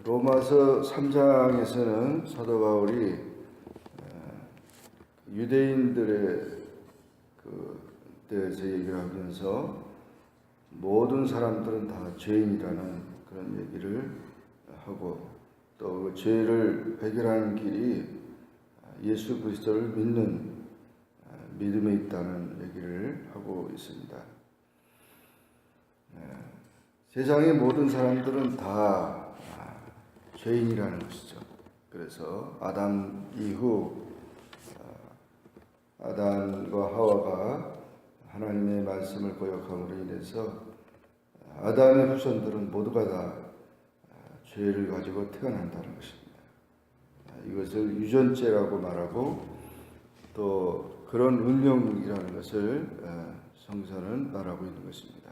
로마서 3장에서는 사도 바울이 유대인들에 대해서 얘기를 하면서 모든 사람들은 다 죄인이라는 그런 얘기를 하고, 또 그 죄를 해결하는 길이 예수 그리스도를 믿는 믿음에 있다는 얘기를 하고 있습니다. 세상의 모든 사람들은 다 죄인이라는 것이죠. 그래서 아담 이후 아담과 하와가 하나님의 말씀을 거역함으로 인해서 아담의 후손들은 모두가 다 죄를 가지고 태어난다는 것입니다. 이것을 유전죄라고 말하고, 또 그런 운명이라는 것을 성서는 말하고 있는 것입니다.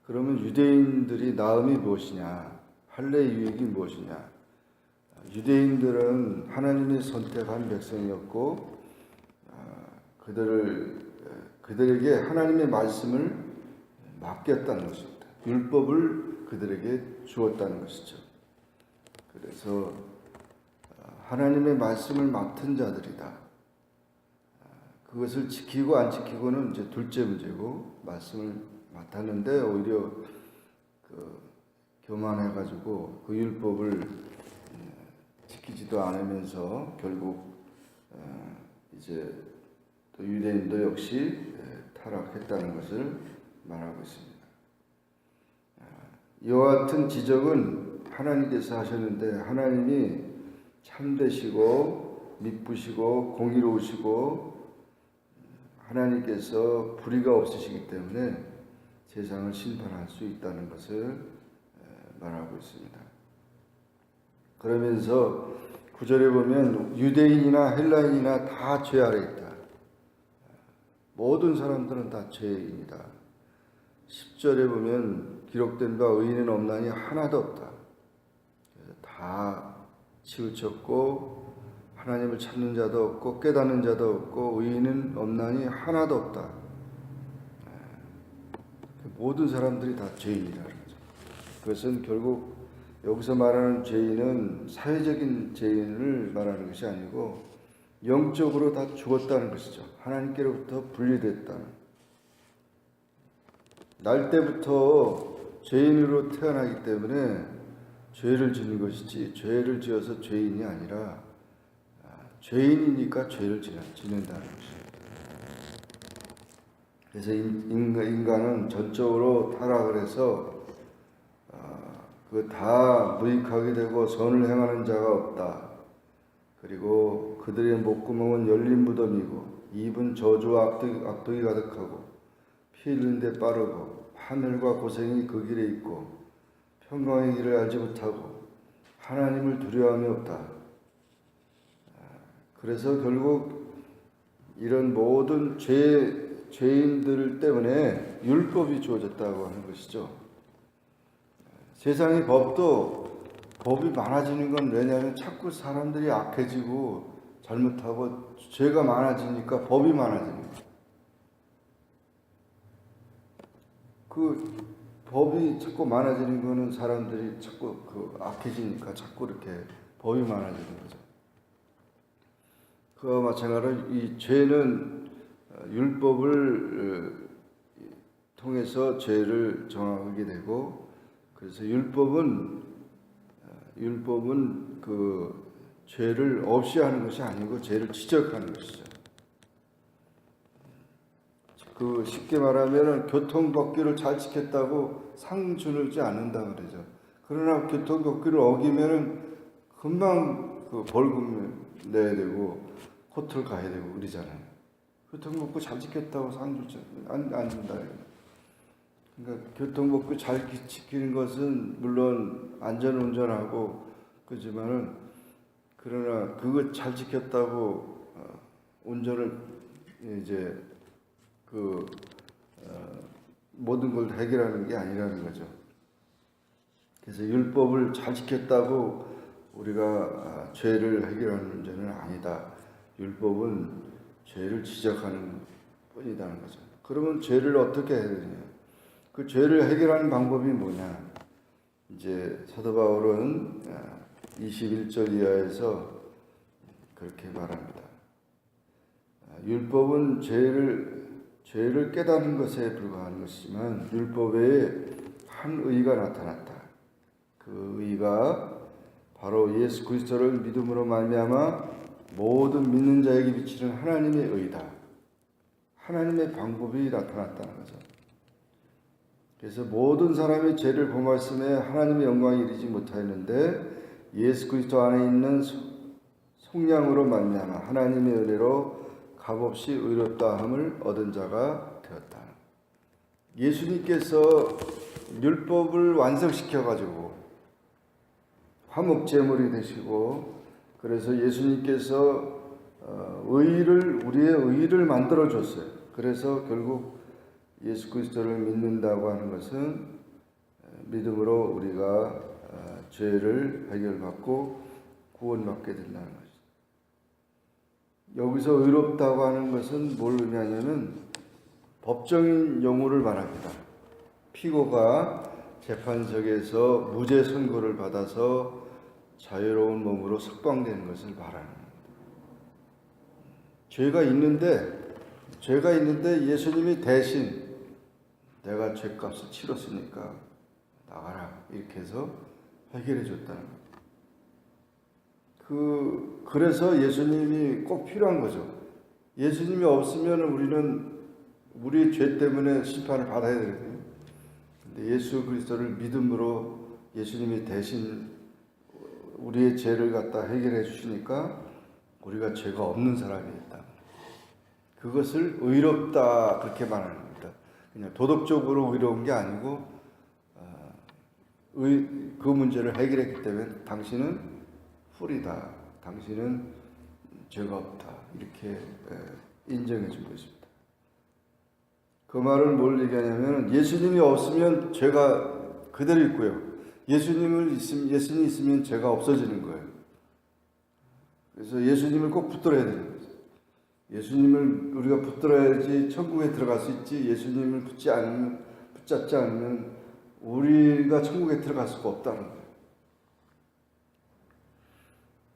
그러면 유대인들이 나음이 무엇이냐, 할례의 유익이 무엇이냐? 유대인들은 하나님이 선택한 백성이었고, 그들에게 하나님의 말씀을 맡겼다는 것입니다. 율법을 그들에게 주었다는 것이죠. 그래서 하나님의 말씀을 맡은 자들이다. 그것을 지키고 안 지키고는 이제 둘째 문제고, 말씀을 맡았는데 오히려 교만해가지고 그 율법을 지키지도 않으면서 결국 이제 또 유대인도 역시 타락했다는 것을 말하고 있습니다. 이와 같은 지적은 하나님께서 하셨는데, 하나님이 참되시고 미쁘시고 공의로우시고 하나님께서 불의가 없으시기 때문에 세상을 심판할 수 있다는 것을 말하고 있습니다. 그러면서 9절에 보면 유대인이나 헬라인이나 다 죄 아래 있다. 모든 사람들은 다 죄인이다. 10절에 보면 기록된 바 의인은 없나니 하나도 없다. 다 치우쳤고 하나님을 찾는 자도 없고 깨닫는 자도 없고 의인은 없나니 하나도 없다. 모든 사람들이 다 죄인이라는 거죠. 그것은 결국 여기서 말하는 죄인은 사회적인 죄인을 말하는 것이 아니고 영적으로 다 죽었다는 것이죠. 하나님께로부터 분리됐다는. 날 때부터 죄인으로 태어나기 때문에 죄를 짓는 것이지, 죄를 지어서 죄인이 아니라 죄인이니까 죄를 짓는다는 것입니다. 그래서 인간은 전적으로 타락을 해서 다 무익하게 되고 선을 행하는 자가 없다. 그리고 그들의 목구멍은 열린 무덤이고 입은 저주와 악독이 가득하고 피 흘리는 데 빠르고 하늘과 고생이 그 길에 있고 평강의 길을 알지 못하고 하나님을 두려워함이 없다. 그래서 결국 이런 모든 죄인들 때문에 율법이 주어졌다고 하는 것이죠. 세상의 법이 많아지는 건 왜냐하면 자꾸 사람들이 악해지고 잘못하고 죄가 많아지니까 법이 많아지는 거예요. 그 법이 자꾸 많아지는 거는 사람들이 자꾸 악해지니까 자꾸 이렇게 법이 많아지는 거죠. 그와 마찬가지로 이 죄는 율법을 통해서 죄를 정하게 되고, 그래서 율법은 그 죄를 없이 하는 것이 아니고 죄를 지적하는 것이죠. 쉽게 말하면 교통법규를 잘 지켰다고 상 주지 않는다 그러죠. 그러나 교통법규를 어기면은 금방 벌금 내야 되고 코트를 가야 되고 그러잖아요. 교통법규 잘 지켰다고 상 주지 안 준다. 그러니까 교통법규 잘 지키는 것은 물론 안전운전하고 그렇지만은, 그러나 그거 잘 지켰다고 운전을 이제 모든 걸 해결하는 게 아니라는 거죠. 그래서 율법을 잘 지켰다고 우리가 죄를 해결하는 문제는 아니다. 율법은 죄를 지적하는 뿐이라는 거죠. 그러면 죄를 어떻게 해야 되느냐? 그 죄를 해결하는 방법이 뭐냐? 이제 사도 바울은 21절 이하에서 그렇게 말합니다. 율법은 죄를 깨닫는 것에 불과한 것이지만 율법 외에 한 의가 나타났다. 그 의가 바로 예수 그리스도를 믿음으로 말미암아 모든 믿는 자에게 비치는 하나님의 의다. 하나님의 방법이 나타났다는 거죠. 그래서 모든 사람이 죄를 범하였음에 하나님의 영광에 이르지 못하였는데 예수 그리스도 안에 있는 속량으로 말미암아 하나님의 은혜로 값없이 의롭다 함을 얻은 자가 되었다. 예수님께서 율법을 완성시켜 가지고 화목 제물이 되시고 그래서 예수님께서 우리의 의를 만들어 줬어요. 그래서 결국 예수 그리스도를 믿는다고 하는 것은 믿음으로 우리가 죄를 해결받고 구원받게 된다는 것이죠. 여기서 의롭다고 하는 것은 뭘 의미하냐면 법정인 용어를 말합니다. 피고가 재판석에서 무죄 선고를 받아서 자유로운 몸으로 석방되는 것을 말하는 겁니다. 죄가 있는데 예수님이 대신 내가 죄값을 치렀으니까 나가라 이렇게 해서 해결해 줬다는 겁니다. 그래서 예수님이 꼭 필요한 거죠. 예수님이 없으면 우리는 우리의 죄 때문에 심판을 받아야 되거든요. 근데 예수 그리스도를 믿음으로 예수님이 대신 우리의 죄를 갖다 해결해 주시니까 우리가 죄가 없는 사람이 있다. 그것을 의롭다 그렇게 말하는 겁니다. 그냥 도덕적으로 의로운 게 아니고 그 문제를 해결했기 때문에 당신은 풀이다. 당신은 죄가 없다. 이렇게 인정해 준 것입니다. 그 말은 뭘 얘기하냐면 예수님이 없으면 죄가 그대로 있고요. 예수님이 있으면 죄가 없어지는 거예요. 그래서 예수님을 꼭 붙들어야 되는 거죠. 예수님을 우리가 붙들어야지 천국에 들어갈 수 있지. 예수님을 붙잡지 않으면 우리가 천국에 들어갈 수가 없다는 거예요.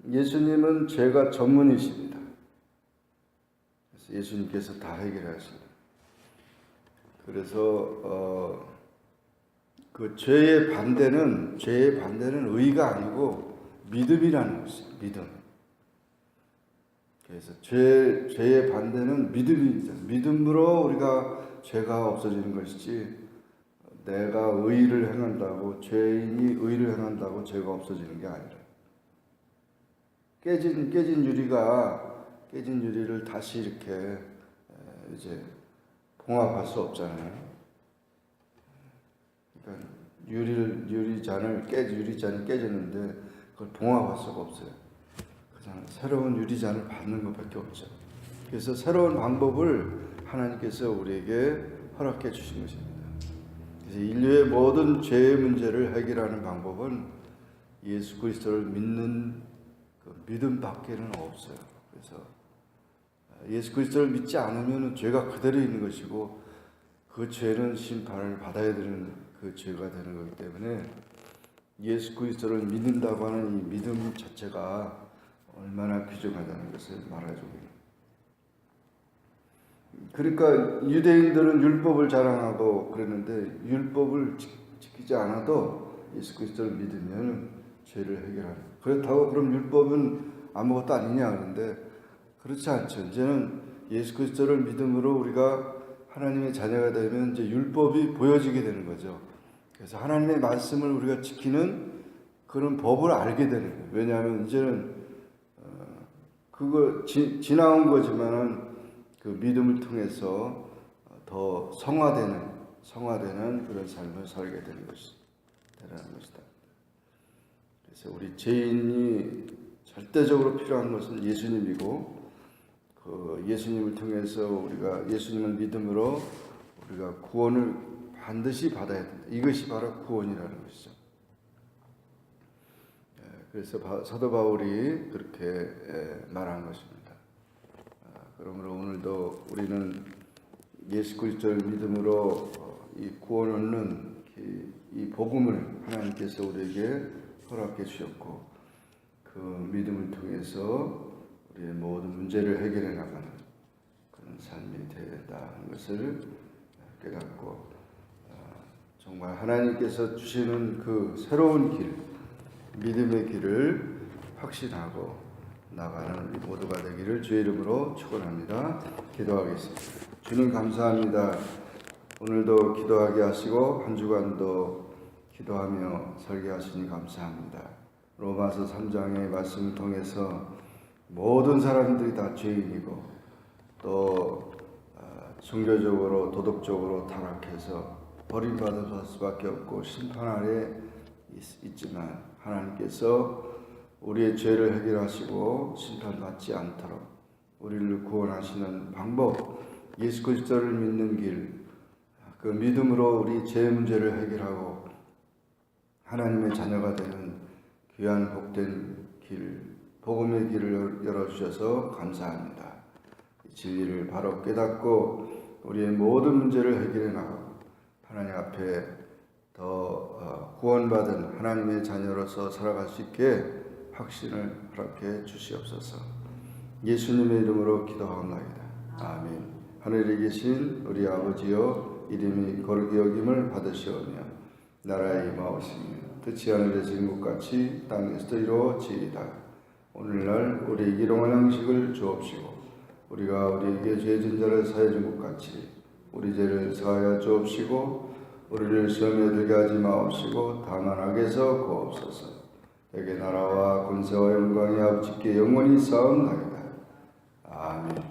예수님은 죄가 전문이십니다. 그래서 예수님께서 다 해결하십니다. 그래서 그 죄의 반대는 의가 아니고 믿음이라는 것이에요. 믿음. 그래서 죄의 반대는 믿음입니다. 믿음으로 우리가 죄가 없어지는 것이지 내가 의를 행한다고 죄인이 의를 행한다고 죄가 없어지는 게 아니라 깨진 유리를 다시 이렇게 이제 봉합할 수 없잖아요. 그러니까 유리잔이 깨졌는데 그걸 봉합할 수가 없어요. 그냥 새로운 유리잔을 받는 것밖에 없죠. 그래서 새로운 방법을 하나님께서 우리에게 허락해 주신 것입니다. 그래서 인류의 모든 죄의 문제를 해결하는 방법은 예수 그리스도를 믿는 그 믿음밖에는 없어요. 그래서 예수 그리스도를 믿지 않으면 죄가 그대로 있는 것이고 그 죄는 심판을 받아야 되는 그 죄가 되는 거기 때문에 예수 그리스도를 믿는다고 하는 이 믿음 자체가 얼마나 귀중하다는 것을 말해주고 있습니다. 그러니까 유대인들은 율법을 자랑하고 그랬는데 율법을 지키지 않아도 예수 그리스도를 믿으면 죄를 해결하는. 그렇다고 그럼 율법은 아무것도 아니냐 그런데 그렇지 않죠. 이제는 예수 그리스도를 믿음으로 우리가 하나님의 자녀가 되면 이제 율법이 보여지게 되는 거죠. 그래서 하나님의 말씀을 우리가 지키는 그런 법을 알게 되는 거예요. 왜냐하면 이제는 그거 지나온 거지만은 그 믿음을 통해서 더 성화되는 그런 삶을 살게 되는 것이다. 그래서 우리 죄인이 절대적으로 필요한 것은 예수님이고 그 예수님을 통해서 우리가 예수님을 믿음으로 우리가 구원을 반드시 받아야 된다. 이것이 바로 구원이라는 것이죠. 그래서 사도 바울이 그렇게 말한 것입니다. 그러므로 오늘도 우리는 예수 그리스도를 믿음으로 이 구원 얻는 이 복음을 하나님께서 우리에게 허락해 주셨고, 그 믿음을 통해서 우리의 모든 문제를 해결해 나가는 그런 삶이 되어야 된다는 것을 깨닫고, 정말 하나님께서 주시는 그 새로운 길, 믿음의 길을 확신하고 나가는 우리 모두가 되기를 주의 이름으로 축원합니다. 기도하겠습니다. 주님 감사합니다. 오늘도 기도하게 하시고 한 주간도 기도하며 설교하시니 감사합니다. 로마서 3장의 말씀을 통해서 모든 사람들이 다 죄인이고 또 종교적으로 도덕적으로 타락해서 버림받을 수밖에 없고 심판 아래 있지만, 하나님께서 우리의 죄를 해결하시고 심판받지 않도록 우리를 구원하시는 방법, 예수 그리스도를 믿는 길, 그 믿음으로 우리 죄 문제를 해결하고 하나님의 자녀가 되는 귀한 복된 길, 복음의 길을 열어주셔서 감사합니다. 이 진리를 바로 깨닫고 우리의 모든 문제를 해결해 나가고 하나님 앞에 더 구원받은 하나님의 자녀로서 살아갈 수 있게 확신을 허락해 주시옵소서. 예수님의 이름으로 기도하옵나이다. 아멘. 하늘에 계신 우리 아버지여, 이름이 거룩히 여김을 받으시오며 나라의 임하옵시며 뜻이 하늘에서 이룬 것 같이 땅에서도 이루어지이다. 오늘날 우리에게 일용할 양식을 주옵시고, 우리가 우리에게 죄 진 자를 사해 준 것 같이 우리 죄를 사하여 주옵시고, 우리를 시험에 들게 하지 마옵시고 다만 악에서 구하옵소서. 내게 나라와 권세와 영광이 아버지께 영원히 쌓옵나이다. 아멘.